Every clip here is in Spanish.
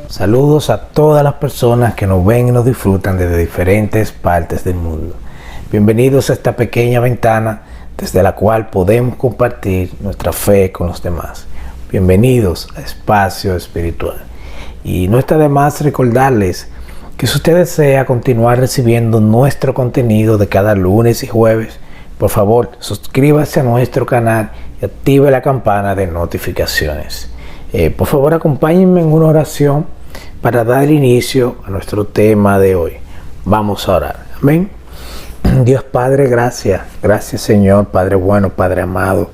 Saludos a todas las personas que nos ven y nos disfrutan desde diferentes partes del mundo. Bienvenidos a esta pequeña ventana desde la cual podemos compartir nuestra fe con los demás. Bienvenidos a Espacio Espiritual. Y no está de más recordarles que si usted desea continuar recibiendo nuestro contenido de cada lunes y jueves, por favor suscríbase a nuestro canal y active la campana de notificaciones. Por favor acompáñenme en una oración para dar inicio a nuestro tema de hoy. Vamos a orar. Amén. Dios Padre, gracias. Gracias Señor, Padre bueno, Padre amado,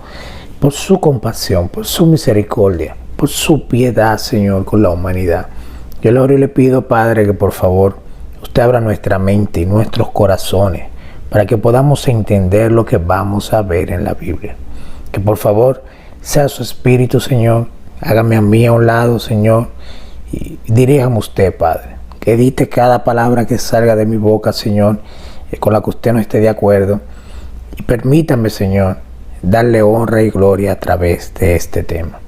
por su compasión, por su misericordia, por su piedad, Señor, con la humanidad. Yo le oro y le pido, Padre, que por favor usted abra nuestra mente y nuestros corazones para que podamos entender lo que vamos a ver en la Biblia. Que por favor sea su Espíritu, Señor. Hágame a mí a un lado, Señor, y diríjame usted, Padre. Que edite cada palabra que salga de mi boca, Señor, con la que usted no esté de acuerdo. Y permítame, Señor, darle honra y gloria a través de este tema.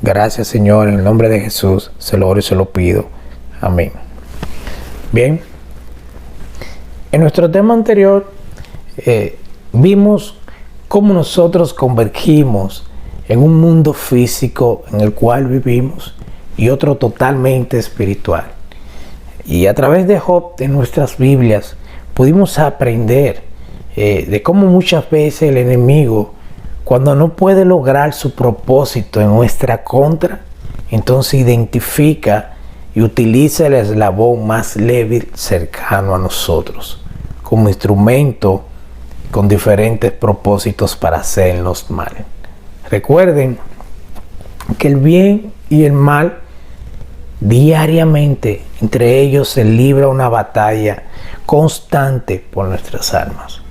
Gracias, Señor, en el nombre de Jesús, se lo oro y se lo pido. Amén. Bien, en nuestro tema anterior vimos cómo nosotros convergimos en un mundo físico en el cual vivimos y otro totalmente espiritual. Y a través de Job, en nuestras Biblias, pudimos aprender de cómo muchas veces el enemigo, cuando no puede lograr su propósito en nuestra contra, entonces identifica y utiliza el eslabón más débil cercano a nosotros como instrumento con diferentes propósitos para hacernos mal. Recuerden que el bien y el mal diariamente entre ellos se libra una batalla constante por nuestras almas,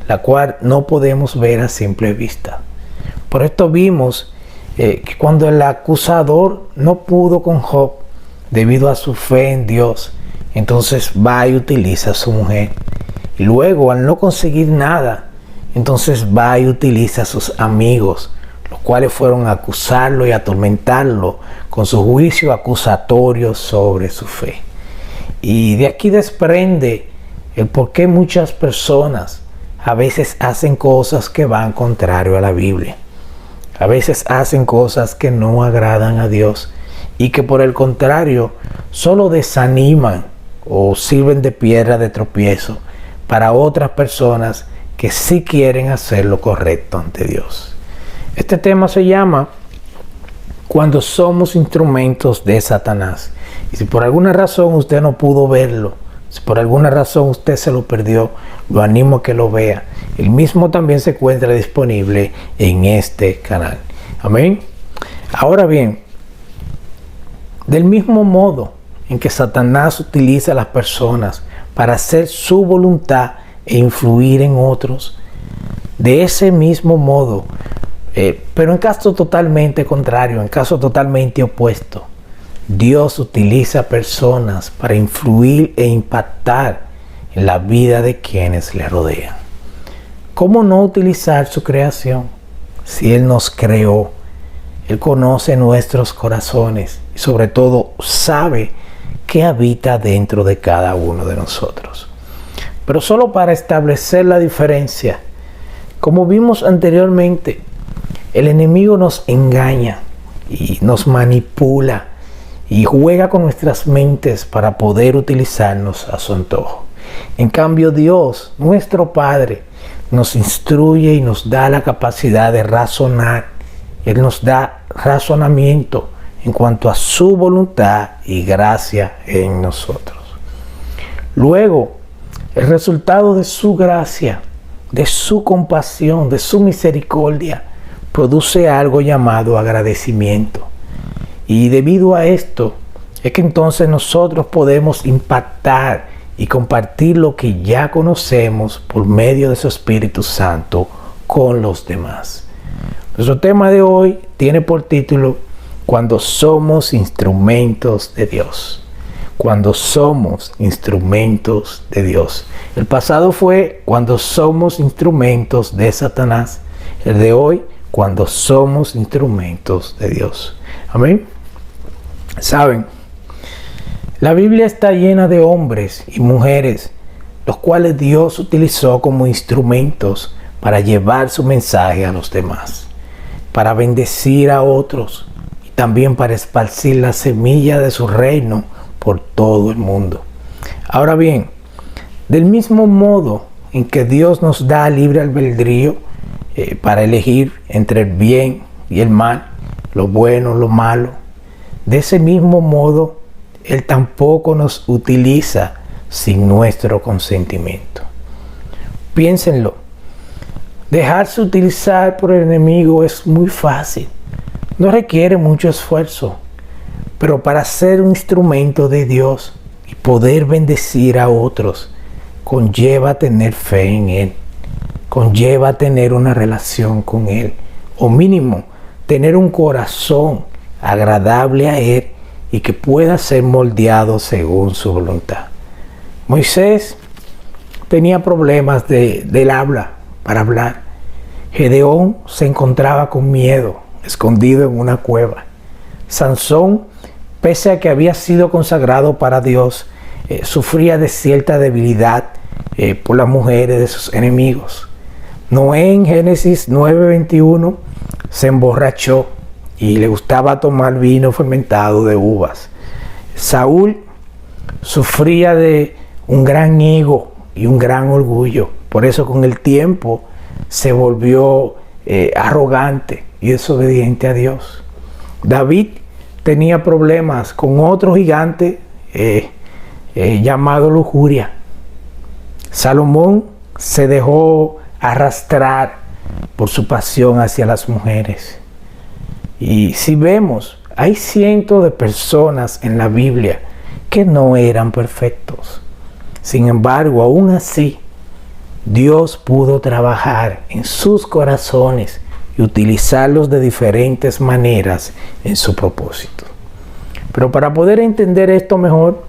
la cual no podemos ver a simple vista. Por esto vimos que cuando el acusador no pudo con Job debido a su fe en Dios, entonces va y utiliza a su mujer. Y luego, al no conseguir nada, entonces va y utiliza a sus amigos, los cuales fueron a acusarlo y atormentarlo con su juicio acusatorio sobre su fe. Y de aquí desprende el por qué muchas personas a veces hacen cosas que van contrario a la Biblia. A veces hacen cosas que no agradan a Dios y que por el contrario solo desaniman o sirven de piedra de tropiezo para otras personas que sí quieren hacer lo correcto ante Dios. Este tema se llama Cuando somos instrumentos de Satanás. Y si por alguna razón usted no pudo verlo, si por alguna razón usted se lo perdió, lo animo a que lo vea. El mismo también se encuentra disponible en este canal. Amén. Ahora bien, del mismo modo en que Satanás utiliza a las personas para hacer su voluntad e influir en otros, de ese mismo modo, pero en caso totalmente contrario, en caso totalmente opuesto, Dios utiliza personas para influir e impactar en la vida de quienes le rodean. ¿Cómo no utilizar su creación? Si Él nos creó, Él conoce nuestros corazones y sobre todo sabe qué habita dentro de cada uno de nosotros. Pero solo para establecer la diferencia, como vimos anteriormente, el enemigo nos engaña y nos manipula y juega con nuestras mentes para poder utilizarnos a su antojo. En cambio, Dios, nuestro Padre, nos instruye y nos da la capacidad de razonar. Él nos da razonamiento en cuanto a su voluntad y gracia en nosotros. Luego, el resultado de su gracia, de su compasión, de su misericordia, produce algo llamado agradecimiento. Y debido a esto, es que entonces nosotros podemos impactar y compartir lo que ya conocemos por medio de su Espíritu Santo con los demás. Nuestro tema de hoy tiene por título Cuando somos instrumentos de Dios. Cuando somos instrumentos de Dios. El pasado fue cuando somos instrumentos de Satanás. El de hoy, cuando somos instrumentos de Dios. Amén. Saben, La Biblia está llena de hombres y mujeres, los cuales Dios utilizó como instrumentos para llevar su mensaje a los demás, para bendecir a otros y también para esparcir la semilla de su reino por todo el mundo. Ahora bien, del mismo modo en que Dios nos da libre albedrío para elegir entre el bien y el mal, lo bueno, lo malo, de ese mismo modo Él tampoco nos utiliza sin nuestro consentimiento. Piénsenlo, dejarse utilizar por el enemigo es muy fácil, no requiere mucho esfuerzo, pero para ser un instrumento de Dios y poder bendecir a otros, conlleva tener fe en Él, conlleva tener una relación con Él, o mínimo, tener un corazón agradable a Él y que pueda ser moldeado según su voluntad. Moisés tenía problemas del habla para hablar. Gedeón se encontraba con miedo, escondido en una cueva. Sansón, pese a que había sido consagrado para Dios, sufría de cierta debilidad por las mujeres de sus enemigos. Noé en Génesis 9:21 se emborrachó y le gustaba tomar vino fermentado de uvas. Saúl sufría de un gran ego y un gran orgullo. Por eso con el tiempo se volvió arrogante y desobediente a Dios. David tenía problemas con otro gigante llamado lujuria. Salomón se dejó arrastrar por su pasión hacia las mujeres. Y si vemos, hay cientos de personas en la Biblia que no eran perfectos. Sin embargo, aún así, Dios pudo trabajar en sus corazones y utilizarlos de diferentes maneras en su propósito. Pero para poder entender esto mejor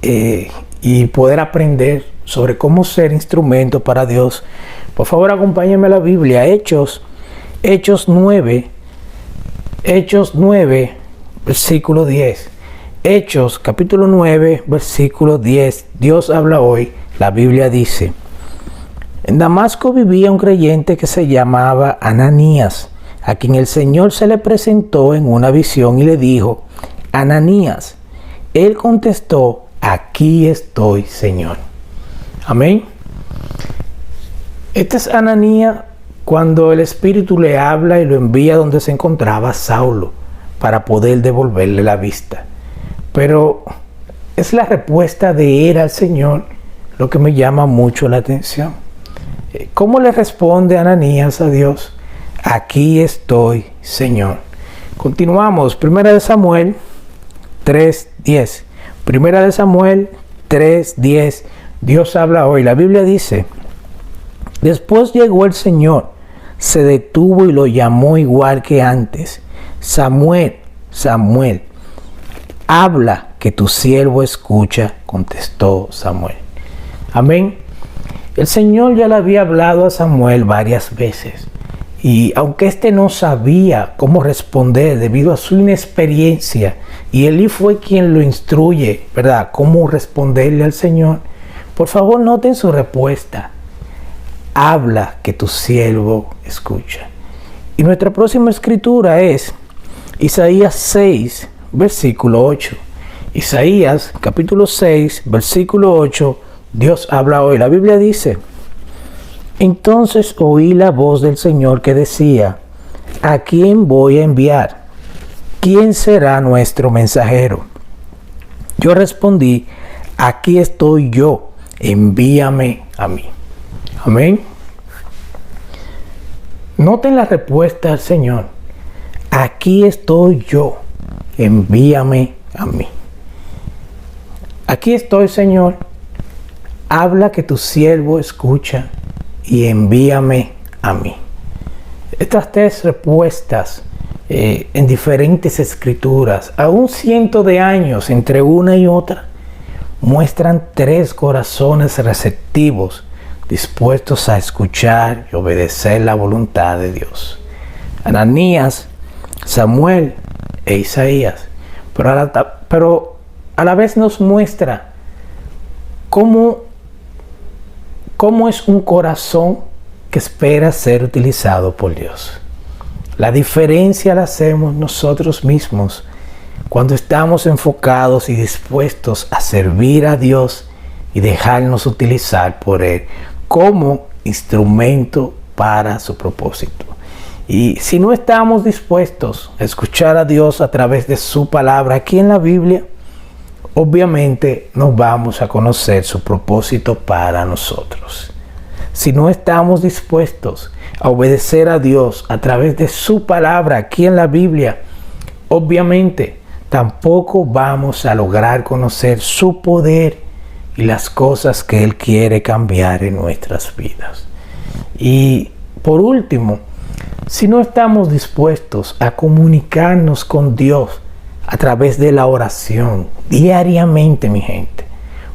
y poder aprender sobre cómo ser instrumento para Dios, por favor acompáñenme a la Biblia, Hechos 9, versículo 10. Hechos, capítulo 9, versículo 10. Dios habla hoy. La Biblia dice: en Damasco vivía un creyente que se llamaba Ananías, a quien el Señor se le presentó en una visión y le dijo: Ananías. Él contestó: aquí estoy, Señor. Amén. Este es Ananías cuando el Espíritu le habla y lo envía donde se encontraba Saulo para poder devolverle la vista. Pero es la respuesta de él al Señor lo que me llama mucho la atención. ¿Cómo le responde Ananías a Dios? Aquí estoy, Señor. Continuamos. Primera de Samuel 3:10. Primera de Samuel 3:10. Dios habla hoy. La Biblia dice: después llegó el Señor, se detuvo y lo llamó igual que antes. Samuel, Samuel. Habla, que tu siervo escucha, contestó Samuel. Amén. El Señor ya le había hablado a Samuel varias veces. Y aunque éste no sabía cómo responder debido a su inexperiencia, y Elí fue quien lo instruye, ¿verdad?, cómo responderle al Señor. Por favor, noten su respuesta. Habla, que tu siervo escucha. Y nuestra próxima escritura es Isaías 6, versículo 8. Isaías, capítulo 6, versículo 8. Dios habla hoy. La Biblia dice: entonces oí la voz del Señor que decía: ¿a quién voy a enviar? ¿Quién será nuestro mensajero? Yo respondí: aquí estoy yo, envíame a mí. Amén. Noten la respuesta del Señor: aquí estoy yo, envíame a mí. Aquí estoy, Señor. Habla, que tu siervo escucha, y envíame a mí. Estas tres respuestas en diferentes escrituras, aún cientos de años entre una y otra, muestran tres corazones receptivos, dispuestos a escuchar y obedecer la voluntad de Dios. Ananías, Samuel e Isaías. Pero a la vez nos muestra cómo es un corazón que espera ser utilizado por Dios. La diferencia la hacemos nosotros mismos cuando estamos enfocados y dispuestos a servir a Dios y dejarnos utilizar por Él como instrumento para su propósito. Y si no estamos dispuestos a escuchar a Dios a través de su palabra aquí en la Biblia, obviamente no vamos a conocer su propósito para nosotros. Si no estamos dispuestos a obedecer a Dios a través de su palabra aquí en la Biblia, obviamente tampoco vamos a lograr conocer su poder y las cosas que Él quiere cambiar en nuestras vidas. Y por último, si no estamos dispuestos a comunicarnos con Dios a través de la oración diariamente, mi gente,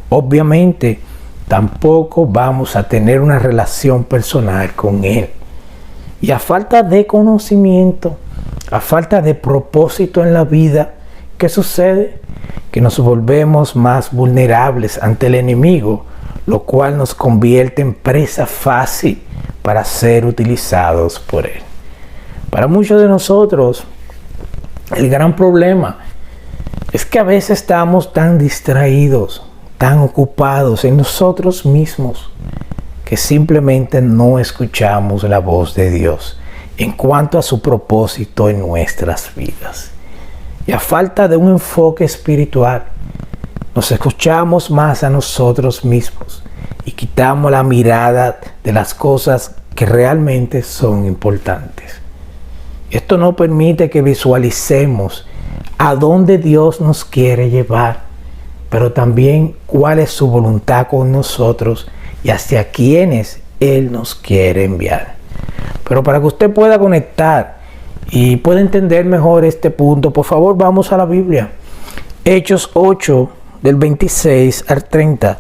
obviamente tampoco vamos a tener una relación personal con Él. Y a falta de conocimiento, a falta de propósito en la vida, ¿qué sucede? Que nos volvemos más vulnerables ante el enemigo, lo cual nos convierte en presa fácil para ser utilizados por Él. Para muchos de nosotros, el gran problema es que a veces estamos tan distraídos, tan ocupados en nosotros mismos, que simplemente no escuchamos la voz de Dios en cuanto a su propósito en nuestras vidas. Y a falta de un enfoque espiritual, nos escuchamos más a nosotros mismos y quitamos la mirada de las cosas que realmente son importantes. Esto no permite que visualicemos a dónde Dios nos quiere llevar, pero también cuál es su voluntad con nosotros y hacia quienes Él nos quiere enviar. Pero para que usted pueda conectar y pueda entender mejor este punto, por favor vamos a la Biblia. Hechos 8 del 26 al 30.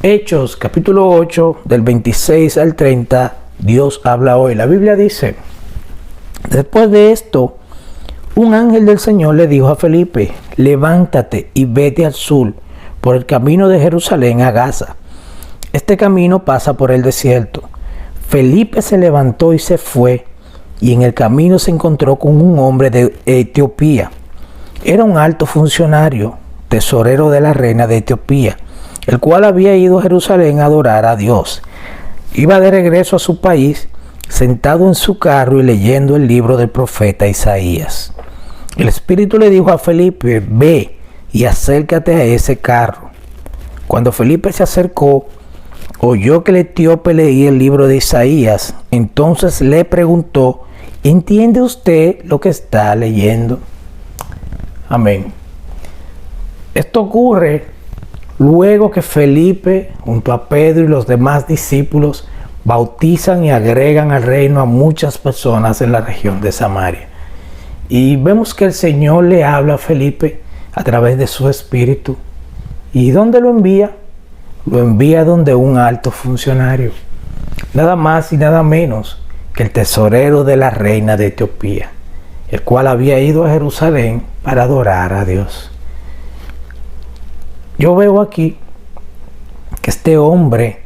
Hechos capítulo 8 del 26 al 30. Dios habla hoy. La Biblia dice: después de esto, un ángel del Señor le dijo a Felipe: levántate y vete al sur por el camino de Jerusalén a Gaza. Este camino pasa por el desierto. Felipe se levantó y se fue, y en el camino se encontró con un hombre de Etiopía. Era un alto funcionario, tesorero de la reina de Etiopía, el cual había ido a Jerusalén a adorar a Dios. Iba de regreso a su país, sentado en su carro y leyendo el libro del profeta Isaías. El Espíritu le dijo a Felipe: ve y acércate a ese carro. Cuando Felipe se acercó, oyó que el etíope leía el libro de Isaías. Entonces le preguntó: ¿entiende usted lo que está leyendo? Amén. Esto ocurre luego que Felipe, junto a Pedro y los demás discípulos, bautizan y agregan al reino a muchas personas en la región de Samaria. Y vemos que el Señor le habla a Felipe a través de su espíritu. ¿Y dónde lo envía? Lo envía donde un alto funcionario, nada más y nada menos que el tesorero de la reina de Etiopía, el cual había ido a Jerusalén para adorar a Dios. Yo veo aquí que este hombre,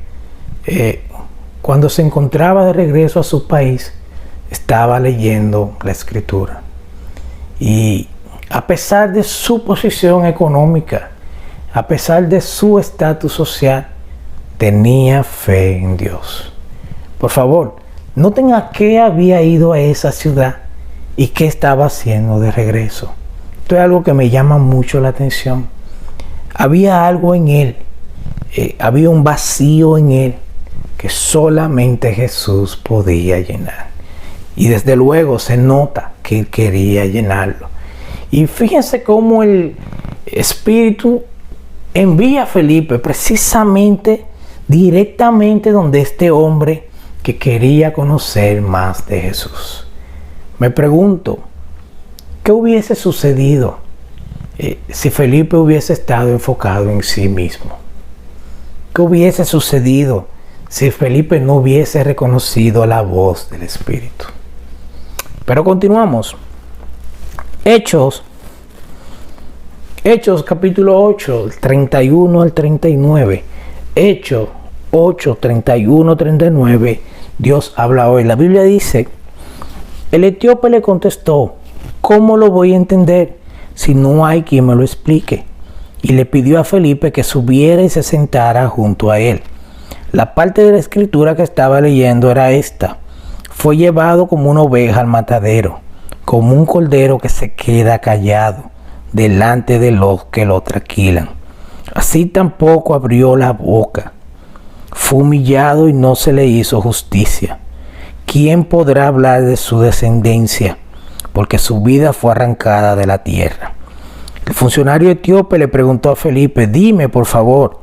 cuando se encontraba de regreso a su país, estaba leyendo la Escritura. Y a pesar de su posición económica, a pesar de su estatus social, tenía fe en Dios. Por favor, noten a qué había ido a esa ciudad y qué estaba haciendo de regreso. Esto es algo que me llama mucho la atención. Había algo en él, había un vacío en él que solamente Jesús podía llenar. Y desde luego se nota que él quería llenarlo. Y fíjense cómo el Espíritu envía a Felipe precisamente directamente donde este hombre que quería conocer más de Jesús. Me pregunto, ¿qué hubiese sucedido si Felipe hubiese estado enfocado en sí mismo? ¿Qué hubiese sucedido si Felipe no hubiese reconocido la voz del Espíritu? Pero continuamos. Hechos Hechos capítulo 8, 31 al 39. Hechos 8, 31, 39. Dios habla hoy. La Biblia dice: el etíope le contestó: ¿cómo lo voy a entender si no hay quien me lo explique? Y le pidió a Felipe que subiera y se sentara junto a él. La parte de la escritura que estaba leyendo era esta: fue llevado como una oveja al matadero, como un cordero que se queda callado delante de los que lo trasquilan. Así tampoco abrió la boca. Fue humillado y no se le hizo justicia. ¿Quién podrá hablar de su descendencia? Porque su vida fue arrancada de la tierra. El funcionario etíope le preguntó a Felipe: dime, por favor,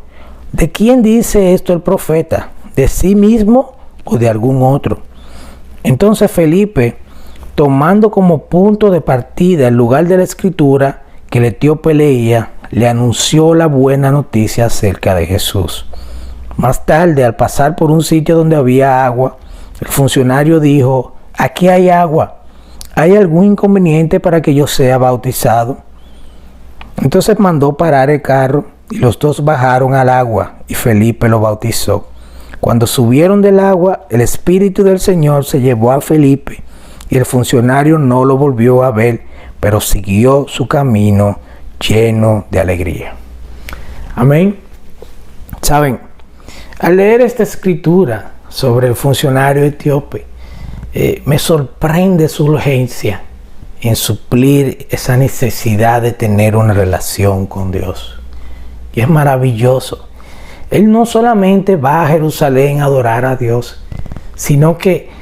¿de quién dice esto el profeta? ¿De sí mismo o de algún otro? Entonces Felipe, tomando como punto de partida el lugar de la escritura que el etíope leía, le anunció la buena noticia acerca de Jesús. Más tarde, al pasar por un sitio donde había agua, el funcionario dijo: aquí hay agua, ¿hay algún inconveniente para que yo sea bautizado? Entonces mandó parar el carro y los dos bajaron al agua y Felipe lo bautizó. Cuando subieron del agua, el Espíritu del Señor se llevó a Felipe y el funcionario no lo volvió a ver, pero siguió su camino lleno de alegría. Amén. Saben, al leer esta escritura sobre el funcionario etíope, me sorprende su urgencia en suplir esa necesidad de tener una relación con Dios. Y es maravilloso. Él no solamente va a Jerusalén a adorar a Dios, sino que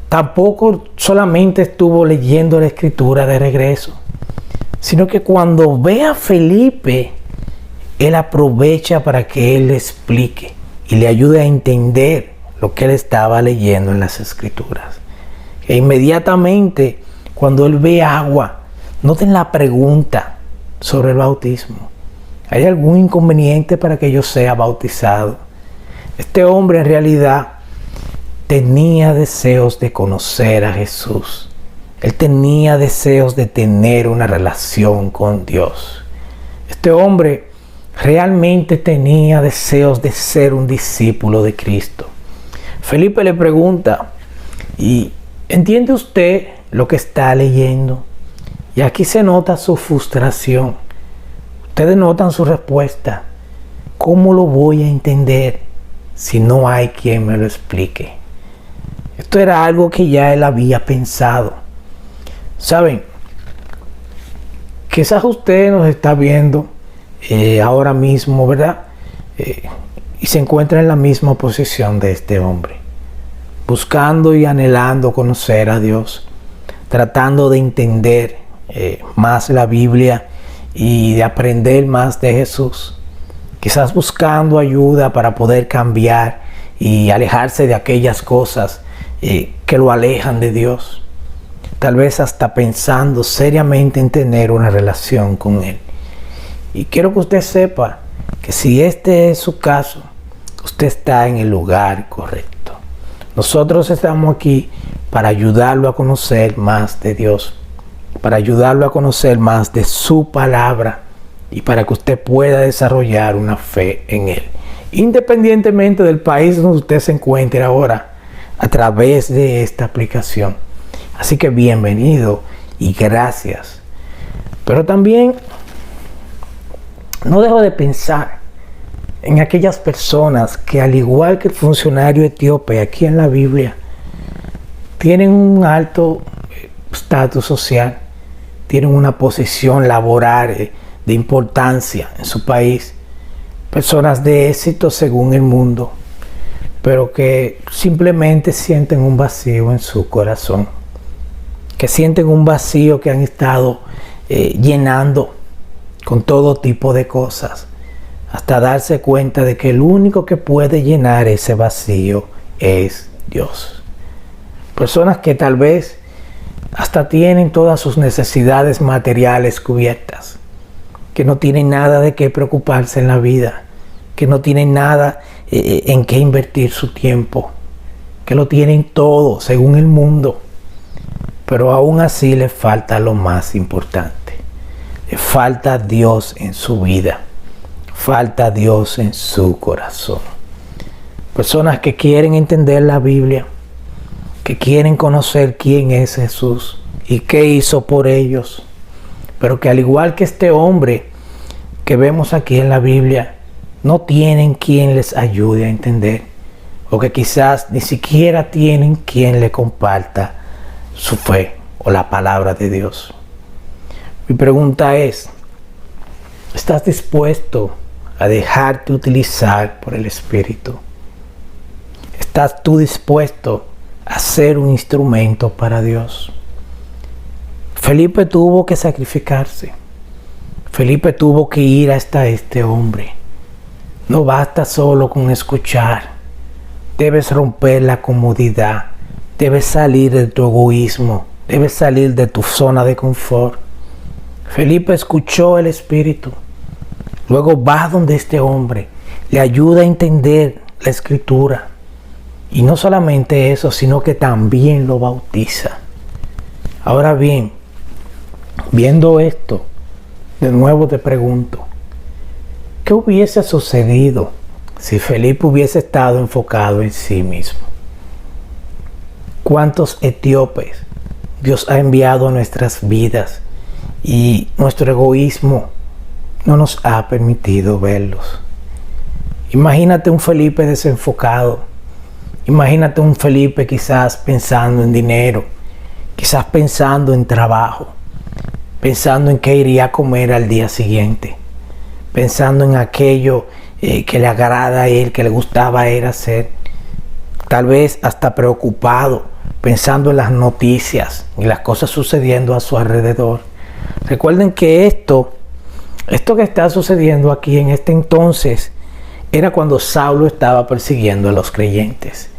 tampoco solamente estuvo leyendo la escritura de regreso, sino que cuando ve a Felipe, él aprovecha para que él le explique y le ayude a entender lo que él estaba leyendo en las escrituras. E inmediatamente, cuando él ve agua, noten la pregunta sobre el bautismo: ¿hay algún inconveniente para que yo sea bautizado? Este hombre en realidad tenía deseos de conocer a Jesús. Él tenía deseos de tener una relación con Dios. Este hombre realmente tenía deseos de ser un discípulo de Cristo. Felipe le pregunta: ¿y entiende usted lo que está leyendo? Y aquí se nota su frustración. Ustedes notan su respuesta: ¿cómo lo voy a entender si no hay quien me lo explique? Esto era algo que ya él había pensado. Saben, quizás usted nos está viendo ahora mismo, ¿verdad? Y se encuentra en la misma posición de este hombre, buscando y anhelando conocer a Dios, tratando de entender más la Biblia y de aprender más de Jesús. Quizás buscando ayuda para poder cambiar y alejarse de aquellas cosas que lo alejan de Dios. Tal vez hasta pensando seriamente en tener una relación con Él. Y quiero que usted sepa que si este es su caso, usted está en el lugar correcto. Nosotros estamos aquí para ayudarlo a conocer más de Dios, para ayudarlo a conocer más de su palabra y para que usted pueda desarrollar una fe en Él, independientemente del país donde usted se encuentre ahora, a través de esta aplicación. Así que bienvenido y gracias. Pero también no dejo de pensar en aquellas personas que, al igual que el funcionario etíope aquí en la Biblia, tienen un alto estatus social, tienen una posición laboral de importancia en su país, personas de éxito según el mundo, pero que simplemente sienten un vacío en su corazón, que sienten un vacío que han estado llenando con todo tipo de cosas, hasta darse cuenta de que el único que puede llenar ese vacío es Dios. Personas que tal vez hasta tienen todas sus necesidades materiales cubiertas, que no tienen nada de qué preocuparse en la vida, que no tienen nada en qué invertir su tiempo, que lo tienen todo según el mundo, pero aún así les falta lo más importante. falta Dios en su vida, falta Dios en su corazón. Personas que quieren entender la Biblia, que quieren conocer quién es Jesús y qué hizo por ellos, pero que al igual que este hombre que vemos aquí en la Biblia, no tienen quien les ayude a entender, o que quizás ni siquiera tienen quien le comparta su fe o la palabra de Dios. Mi pregunta es, ¿estás dispuesto a dejarte utilizar por el Espíritu? ¿Estás tú dispuesto a ser un instrumento para Dios? Felipe tuvo que sacrificarse. Felipe tuvo que ir hasta este hombre. No basta solo con escuchar. Debes romper la comodidad. Debes salir de tu egoísmo. Debes salir de tu zona de confort. Felipe escuchó el Espíritu. Luego va donde este hombre. Le ayuda a entender la Escritura. Y no solamente eso, sino que también lo bautiza. Ahora bien, viendo esto, de nuevo te pregunto, ¿qué hubiese sucedido si Felipe hubiese estado enfocado en sí mismo? ¿Cuántos etíopes Dios ha enviado a nuestras vidas y nuestro egoísmo no nos ha permitido verlos? Imagínate un Felipe desenfocado. Imagínate un Felipe quizás pensando en dinero, quizás pensando en trabajo, pensando en qué iría a comer al día siguiente, pensando en aquello que le agrada a él, que le gustaba a él hacer, tal vez hasta preocupado, pensando en las noticias y las cosas sucediendo a su alrededor. Recuerden que esto que está sucediendo aquí en este entonces era cuando Saulo estaba persiguiendo a los creyentes.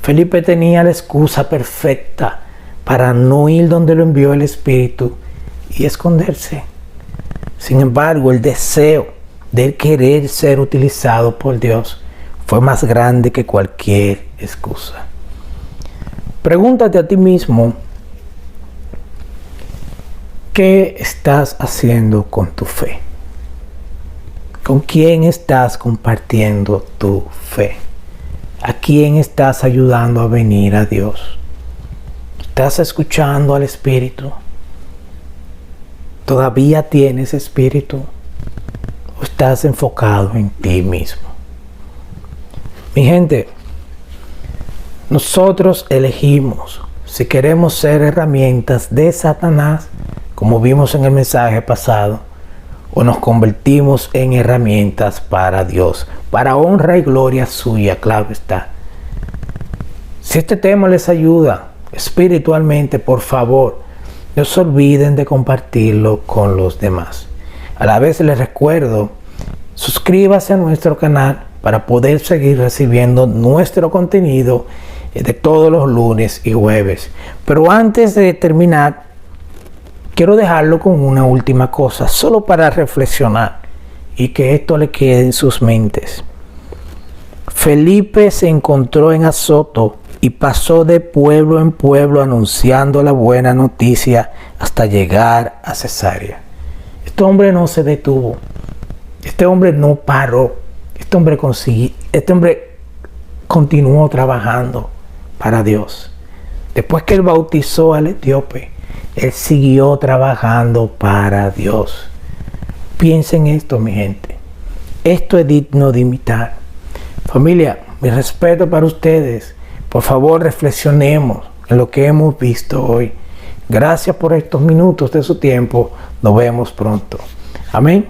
Felipe tenía la excusa perfecta para no ir donde lo envió el Espíritu y esconderse. Sin embargo, el deseo de querer ser utilizado por Dios fue más grande que cualquier excusa. Pregúntate a ti mismo, ¿qué estás haciendo con tu fe? ¿Con quién estás compartiendo tu fe? ¿A quién estás ayudando a venir a Dios? ¿Estás escuchando al Espíritu? ¿Todavía tienes Espíritu? ¿O estás enfocado en ti mismo? Mi gente, nosotros elegimos si queremos ser herramientas de Satanás, como vimos en el mensaje pasado, o nos convertimos en herramientas para Dios, para honra y gloria suya, claro está. Si este tema les ayuda espiritualmente, por favor, no se olviden de compartirlo con los demás. A la vez les recuerdo, suscríbase a nuestro canal para poder seguir recibiendo nuestro contenido de todos los lunes y jueves. Pero antes de terminar, quiero dejarlo con una última cosa, solo para reflexionar y que esto le quede en sus mentes. Felipe se encontró en Azoto y pasó de pueblo en pueblo anunciando la buena noticia hasta llegar a Cesarea. Este hombre no se detuvo, este hombre no paró, este hombre continuó trabajando para Dios. Después que él bautizó al etíope, él siguió trabajando para Dios. Piensen esto, mi gente. Esto es digno de imitar. Familia, mi respeto para ustedes. Por favor, reflexionemos en lo que hemos visto hoy. Gracias por estos minutos de su tiempo. Nos vemos pronto. Amén.